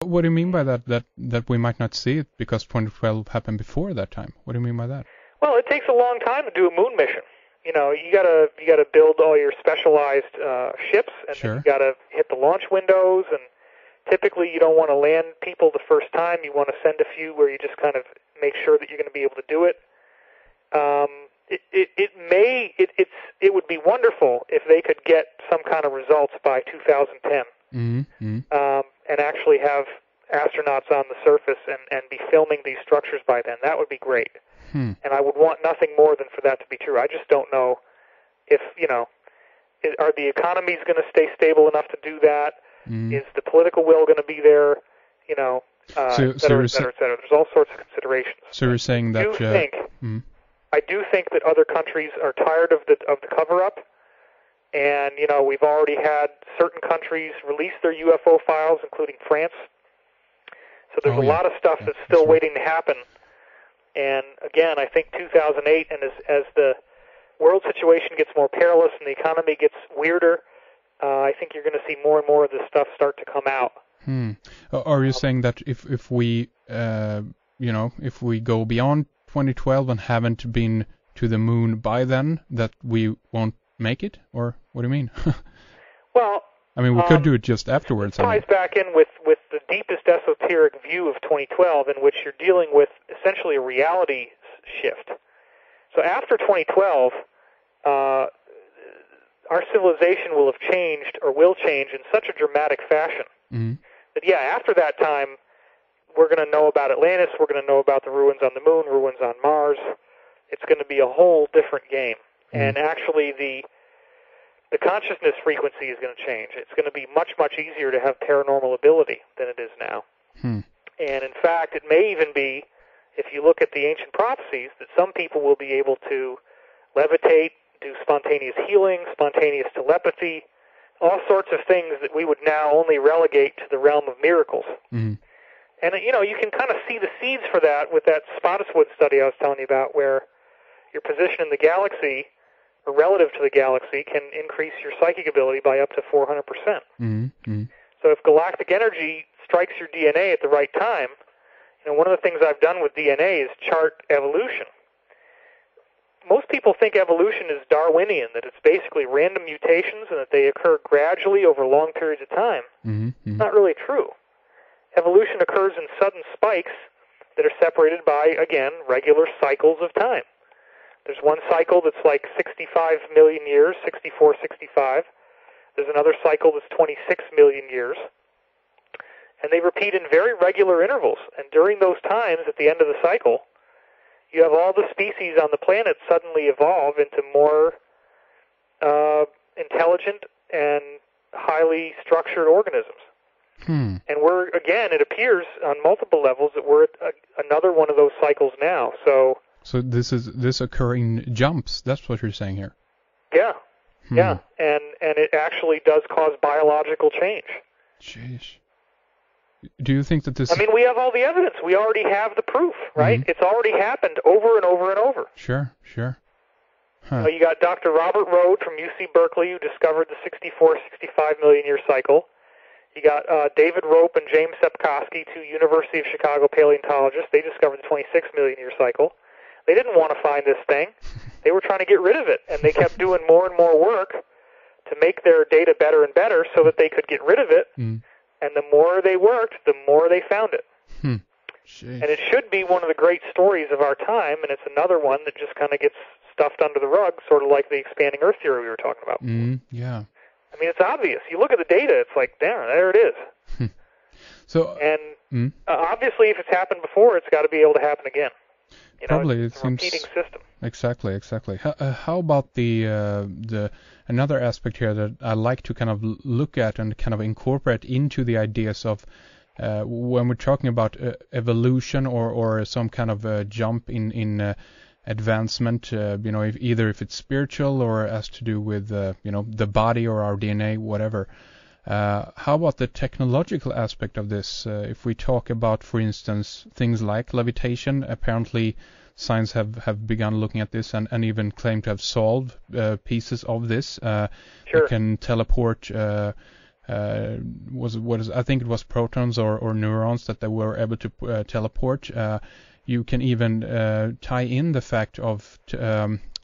What do you mean by that? That we might not see it because 2012 happened before that time? What do you mean by that? Well, it takes a long time to do a moon mission. You know, you gotta build all your specialized ships, and Sure. then you gotta hit the launch windows. And typically, you don't want to land people the first time. You want to send a few where you just kind of make sure that you're going to be able to do it. It would be wonderful if they could get some kind of results by 2010, and actually have astronauts on the surface and be filming these structures by then. That would be great. And I would want nothing more than for that to be true. I just don't know if, are the economies going to stay stable enough to do that? Is the political will going to be there? Et cetera, et cetera. There's all sorts of considerations. So you're saying that... I do think that other countries are tired of the cover-up, and we've already had certain countries release their UFO files, including France. So there's a lot of stuff that's still waiting to happen. And again, I think 2008, and as the world situation gets more perilous and the economy gets weirder, I think you're going to see more and more of this stuff start to come out. Are you saying that if we if we go beyond 2012 and haven't been to the moon by then, that we won't make it? Or what do you mean? Well, I mean, we could do it just afterwards. It ties back in with the deepest esoteric view of 2012, in which you're dealing with essentially a reality shift. So after 2012, our civilization will have changed, or will change, in such a dramatic fashion that, after that time, we're going to know about Atlantis, we're going to know about the ruins on the moon, ruins on Mars. It's going to be a whole different game. And actually, the consciousness frequency is going to change. It's going to be much, much easier to have paranormal ability than it is now. And in fact, it may even be, if you look at the ancient prophecies, that some people will be able to levitate, do spontaneous healing, spontaneous telepathy, all sorts of things that we would now only relegate to the realm of miracles. And, you can kind of see the seeds for that with that Spottiswoode study I was telling you about, where your position in the galaxy, or relative to the galaxy, can increase your psychic ability by up to 400%. So if galactic energy strikes your DNA at the right time, one of the things I've done with DNA is chart evolution. Most people think evolution is Darwinian, that it's basically random mutations and that they occur gradually over long periods of time. It's not really true. Evolution occurs in sudden spikes that are separated by, again, regular cycles of time. There's one cycle that's like 65 million years, 64, 65. There's another cycle that's 26 million years. And they repeat in very regular intervals. And during those times, at the end of the cycle, you have all the species on the planet suddenly evolve into more intelligent and highly structured organisms. And we're, again, it appears on multiple levels that we're at another one of those cycles now. So this occur in jumps. That's what you're saying here. Yeah. And it actually does cause biological change. Jeez. Do you think that this... I mean, we have all the evidence. We already have the proof, right? It's already happened over and over and over. Sure. You got Dr. Robert Rode from UC Berkeley, who discovered the 64, 65 million year cycle. You got David Rope and James Sepkoski, two University of Chicago paleontologists. They discovered the 26 million year cycle. They didn't want to find this thing. They were trying to get rid of it, and they kept doing more and more work to make their data better and better so that they could get rid of it. And the more they worked, the more they found it. And it should be one of the great stories of our time, and it's another one that just kind of gets stuffed under the rug, sort of like the expanding Earth theory we were talking about. I mean, it's obvious. You look at the data, it's like, there it is. Obviously, if it's happened before, it's got to be able to happen again. Probably, it's a repeating system. Exactly. How about the another aspect here that I like to kind of look at and kind of incorporate into the ideas of when we're talking about evolution or some kind of jump in advancement, if it's spiritual or has to do with the body or our DNA, whatever. How about the technological aspect of this? If we talk about, for instance, things like levitation, apparently science have begun looking at this and even claim to have solved pieces of this. Sure. You can teleport I think it was protons or neurons that they were able to teleport. You can even tie in the fact of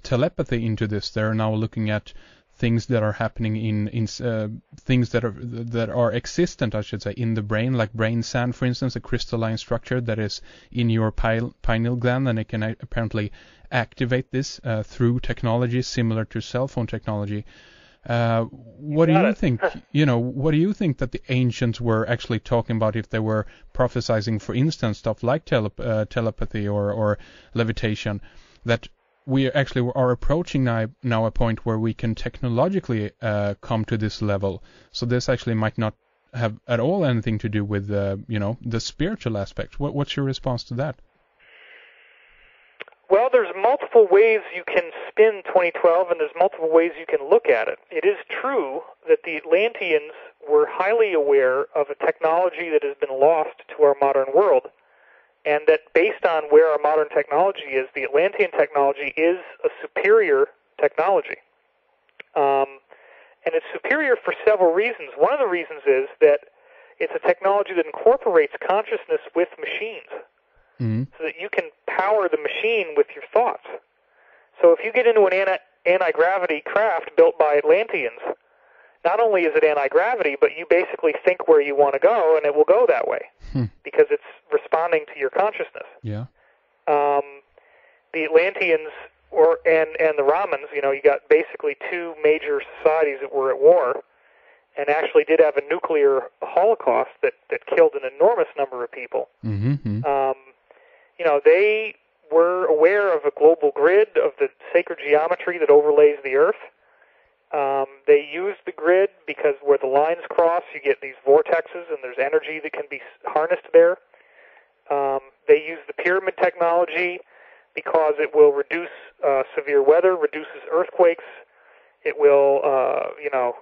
telepathy into this. They're now looking at things that are happening in things that are existent, I should say, in the brain, like brain sand, for instance, a crystalline structure that is in your pineal gland, and it can apparently activate this through technology similar to cell phone technology. What do you think? What do you think that the ancients were actually talking about if they were prophesizing, for instance, stuff like telepathy or levitation, that we actually are approaching now a point where we can technologically come to this level. So this actually might not have at all anything to do with the spiritual aspect. What's your response to that? Well, there's multiple ways you can spin 2012, and there's multiple ways you can look at it. It is true that the Atlanteans were highly aware of a technology that has been lost to our modern world, and that based on where our modern technology is, the Atlantean technology is a superior technology. And it's superior for several reasons. One of the reasons is that it's a technology that incorporates consciousness with machines, so that you can power the machine with your thoughts. So if you get into an anti-gravity craft built by Atlanteans, not only is it anti-gravity, but you basically think where you want to go, and it will go that way because it's responding to your consciousness. Yeah. The Atlanteans and the Ramans, you got basically two major societies that were at war, and actually did have a nuclear holocaust that killed an enormous number of people. They were aware of a global grid, of the sacred geometry that overlays the Earth. They use the grid because where the lines cross, you get these vortexes, and there's energy that can be harnessed there. They use the pyramid technology because it will reduce severe weather, reduces earthquakes. It will,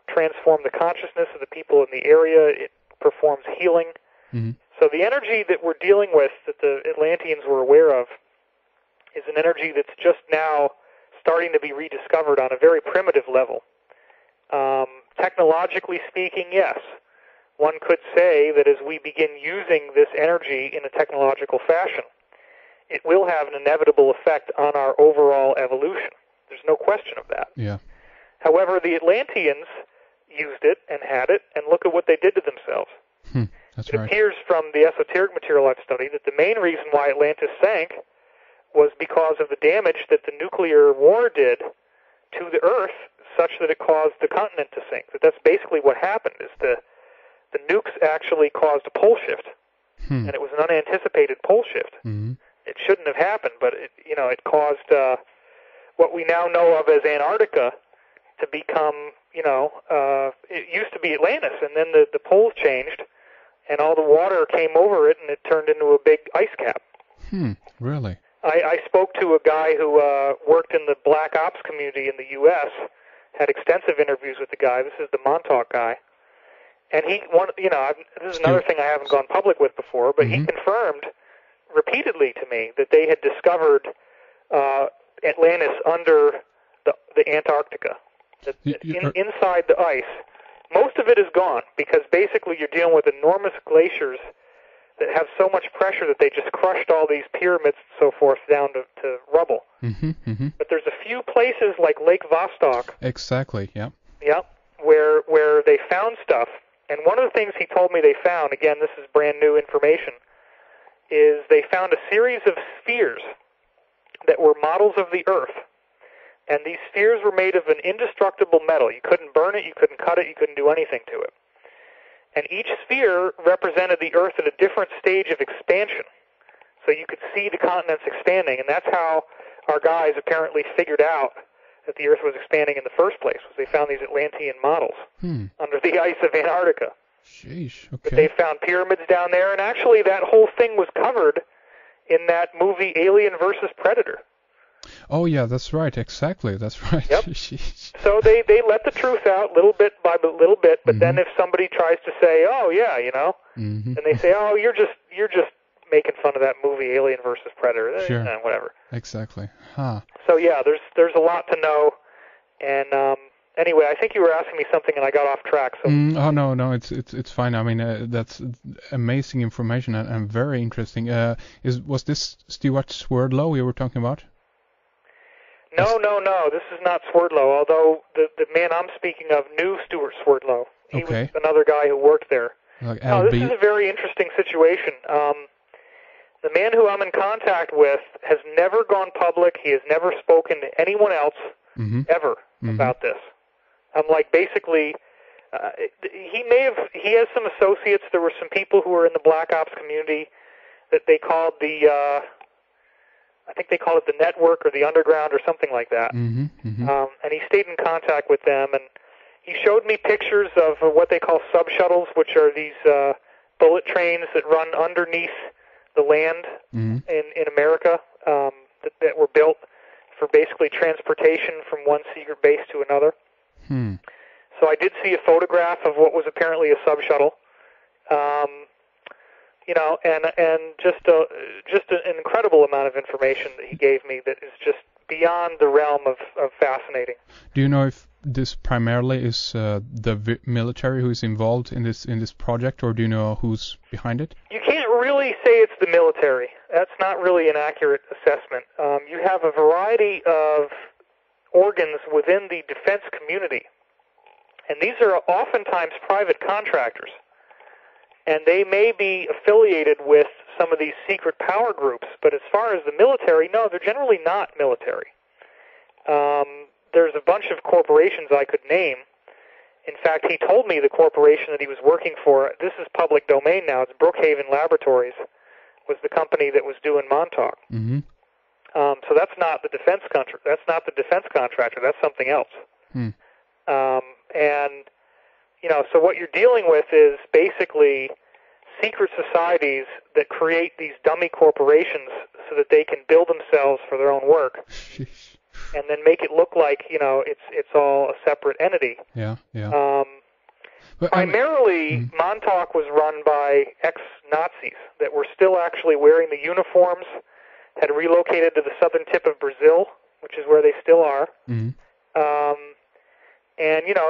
transform the consciousness of the people in the area. It performs healing. So the energy that we're dealing with, that the Atlanteans were aware of, is an energy that's just now starting to be rediscovered on a very primitive level. Technologically speaking, yes. One could say that as we begin using this energy in a technological fashion, it will have an inevitable effect on our overall evolution. There's no question of that. Yeah. However, the Atlanteans used it and had it, and look at what they did to themselves. That's it right. appears from the esoteric material I've studied that the main reason why Atlantis sank was because of the damage that the nuclear war did to the Earth, such that it caused the continent to sink. That's basically what happened, is the nukes actually caused a pole shift, and it was an unanticipated pole shift. It shouldn't have happened, but it caused what we now know of as Antarctica to become, it used to be Atlantis, and then the poles changed, and all the water came over it, and it turned into a big ice cap. Really? I spoke to a guy who worked in the black ops community in the U.S., had extensive interviews with the guy. This is the Montauk guy. And this is another thing I haven't gone public with before, but he confirmed repeatedly to me that they had discovered Atlantis under the Antarctica. Inside the ice. Most of it is gone because basically you're dealing with enormous glaciers that have so much pressure that they just crushed all these pyramids and so forth down to rubble. But there's a few places like Lake Vostok. Exactly, yeah. Yeah, where they found stuff. And one of the things he told me they found, again, this is brand new information, is they found a series of spheres that were models of the Earth. And these spheres were made of an indestructible metal. You couldn't burn it, you couldn't cut it, you couldn't do anything to it. And each sphere represented the Earth at a different stage of expansion. So you could see the continents expanding, and that's how our guys apparently figured out that the Earth was expanding in the first place, was they found these Atlantean models under the ice of Antarctica. Sheesh, okay. But they found pyramids down there, and actually that whole thing was covered in that movie Alien versus Predator. Oh, yeah, that's right. Exactly. That's right. Yep. So they let the truth out little bit by little bit, but then if somebody tries to say, oh, yeah, then they say, oh, you're just making fun of that movie Alien versus Predator. Whatever. Exactly. Huh. So, yeah, there's a lot to know, and Anyway, I think you were asking me something and I got off track. So. Oh no, it's fine. I mean, that's amazing information and very interesting. Was this Stuart Swerdlow you were talking about? No. This is not Swerdlow. Although the man I'm speaking of knew Stuart Swerdlow. He was another guy who worked there. Like this is a very interesting situation. The man who I'm in contact with has never gone public. He has never spoken to anyone else ever about this. I'm like basically, he has some associates. There were some people who were in the Black Ops community that they called I think they called it the network or the underground or something like that. And he stayed in contact with them, and he showed me pictures of what they call sub-shuttles, which are these bullet trains that run underneath the land in America that were built for basically transportation from one secret base to another. So I did see a photograph of what was apparently a sub-shuttle. And just an incredible amount of information that he gave me that is just beyond the realm of fascinating. Do you know if this primarily is the military who is involved in this project, or do you know who's behind it? You can't really say it's the military. That's not really an accurate assessment. You have a variety of organs within the defense community, and these are oftentimes private contractors. And they may be affiliated with some of these secret power groups, but as far as the military, no, they're generally not military. There's a bunch of corporations I could name. In fact, he told me the corporation that he was working for, this is public domain now, it's Brookhaven Laboratories, was the company that was doing Montauk. So that's not the defense contractor, that's something else. So what you're dealing with is basically secret societies that create these dummy corporations so that they can bill themselves for their own work, and then make it look like it's all a separate entity. Primarily, Montauk was run by ex-Nazis that were still actually wearing the uniforms, had relocated to the southern tip of Brazil, which is where they still are. And,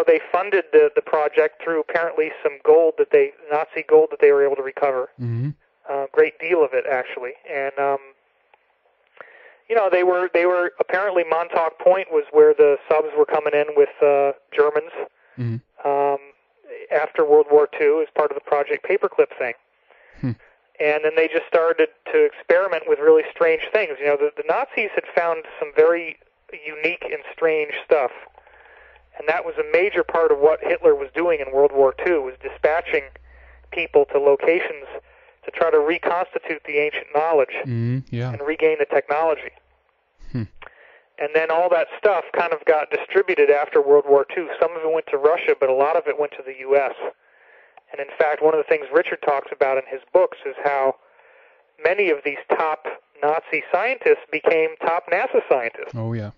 they funded the project through apparently some Nazi gold that they were able to recover. Great deal of it, actually. And, they were apparently Montauk Point was where the subs were coming in with Germans after World War II as part of the Project Paperclip thing. And then they just started to experiment with really strange things. The Nazis had found some very unique and strange stuff. And that was a major part of what Hitler was doing in World War II, was dispatching people to locations to try to reconstitute the ancient knowledge and regain the technology. And then all that stuff kind of got distributed after World War II. Some of it went to Russia, but a lot of it went to the U.S. And in fact, one of the things Richard talks about in his books is how many of these top Nazi scientists became top NASA scientists. Oh, yeah.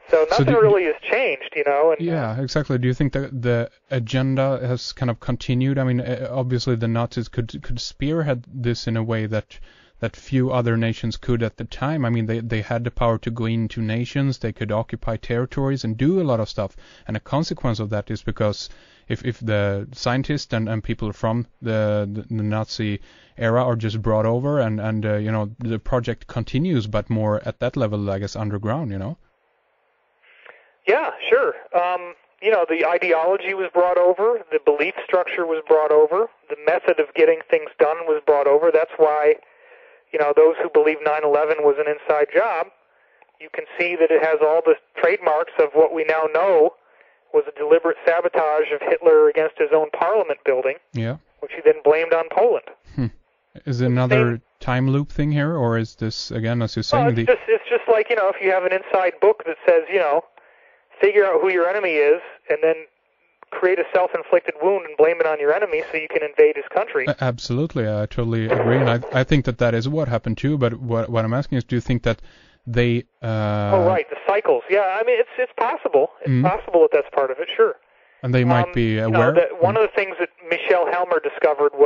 So nothing really has changed, And, yeah, exactly. Do you think that the agenda has kind of continued? I mean, obviously the Nazis could spearhead this in a way that few other nations could at the time. I mean, they had the power to go into nations, they could occupy territories and do a lot of stuff. And a consequence of that is because if the scientists and people from the Nazi era are just brought over and the project continues, but more at that level, I guess, underground, Yeah, sure. The ideology was brought over, the belief structure was brought over, the method of getting things done was brought over. That's why, those who believe 9/11 was an inside job, you can see that it has all the trademarks of what we now know was a deliberate sabotage of Hitler against his own parliament building, which he then blamed on Poland. Is it another time loop thing here, or is this, again, as you're saying... It's just like, if you have an inside book that says, figure out who your enemy is, and then create a self-inflicted wound and blame it on your enemy so you can invade his country. Absolutely, I totally agree, and I think that is what happened too, but what I'm asking is, do you think that they... Oh, right, the cycles. Yeah, I mean, it's possible. It's possible that that's part of it, sure. And they might be aware? One of the things that Michel Helmer discovered was